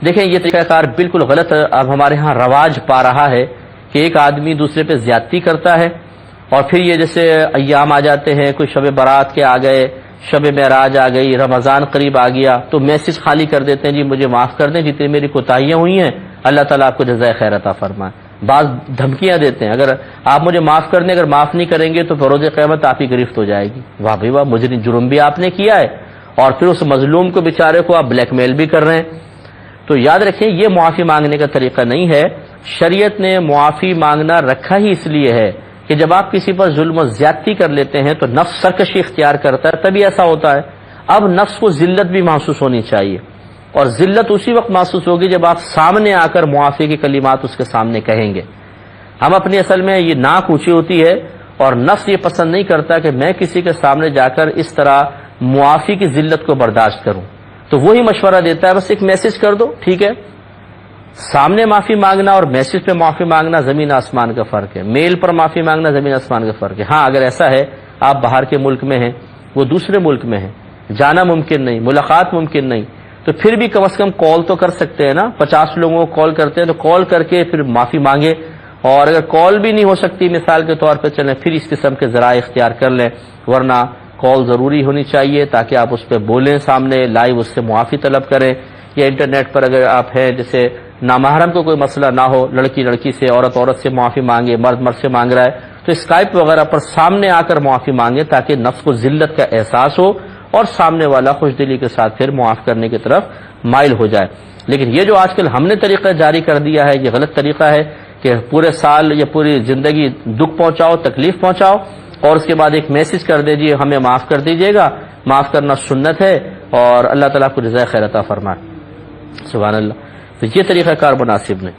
دیکھیں یہ طریقہ کار بالکل غلط اب ہمارے ہاں رواج پا رہا ہے کہ ایک آدمی دوسرے پہ زیادتی کرتا ہے، اور پھر یہ جیسے ایام آ جاتے ہیں، کوئی شب برات کے آ گئے، شب معراج آ گئی، رمضان قریب آ گیا، تو میسج خالی کر دیتے ہیں جی مجھے معاف کر دیں جتنی میری کوتاہیاں ہوئی ہیں، اللہ تعالیٰ آپ کو جزائے خیر عطا فرمائے۔ بعض دھمکیاں دیتے ہیں، اگر آپ مجھے معاف کر دیں، اگر معاف نہیں کریں گے تو فروز قیامت آپ کی گرفت ہو جائے گی۔ واہ بھائی واہ، مجرم جرم بھی آپ نے کیا ہے، اور پھر اس مظلوم کو بیچارے کو آپ بلیک میل بھی کر رہے ہیں۔ تو یاد رکھیں یہ معافی مانگنے کا طریقہ نہیں ہے۔ شریعت نے معافی مانگنا رکھا ہی اس لیے ہے کہ جب آپ کسی پر ظلم و زیادتی کر لیتے ہیں تو نفس سرکشی اختیار کرتا ہے، تبھی ایسا ہوتا ہے۔ اب نفس کو ذلت بھی محسوس ہونی چاہیے، اور ذلت اسی وقت محسوس ہوگی جب آپ سامنے آ کر معافی کے کلمات اس کے سامنے کہیں گے۔ ہم اپنی اصل میں یہ ناک اونچی ہوتی ہے، اور نفس یہ پسند نہیں کرتا کہ میں کسی کے سامنے جا کر اس طرح معافی کی ذلت کو برداشت کروں، تو وہی مشورہ دیتا ہے بس ایک میسج کر دو، ٹھیک ہے۔ سامنے معافی مانگنا اور میسج پہ معافی مانگنا زمین آسمان کا فرق ہے، میل پر معافی مانگنا زمین آسمان کا فرق ہے۔ ہاں اگر ایسا ہے آپ باہر کے ملک میں ہیں، وہ دوسرے ملک میں ہیں، جانا ممکن نہیں، ملاقات ممکن نہیں، تو پھر بھی کم از کم کال تو کر سکتے ہیں نا۔ 50 لوگوں کو کال کرتے ہیں تو کال کر کے پھر معافی مانگے، اور اگر کال بھی نہیں ہو سکتی مثال کے طور پہ چلیں پھر اس قسم کے ذرائع اختیار کر لیں، ورنہ کال ضروری ہونی چاہیے تاکہ آپ اس پہ بولیں، سامنے لائیو اس سے معافی طلب کریں۔ یا انٹرنیٹ پر اگر آپ ہیں جیسے نامحرم کو کوئی مسئلہ نہ ہو، لڑکی لڑکی سے، عورت عورت سے معافی مانگے، مرد مرد سے مانگ رہا ہے، تو اسکائپ وغیرہ پر سامنے آ کر معافی مانگے تاکہ نفس کو ذلت کا احساس ہو اور سامنے والا خوش دلی کے ساتھ پھر معاف کرنے کی طرف مائل ہو جائے۔ لیکن یہ جو آج کل ہم نے طریقہ جاری کر دیا ہے یہ غلط طریقہ ہے کہ پورے سال یا پوری زندگی دکھ پہنچاؤ، تکلیف پہنچاؤ، اور اس کے بعد ایک میسج کر دیجیے ہمیں معاف کر دیجیے گا۔ معاف کرنا سنت ہے، اور اللہ تعالیٰ کو جزائے خیر عطا فرمائے۔ سبحان اللہ۔ تو یہ طریقہ کار مناسب نہیں۔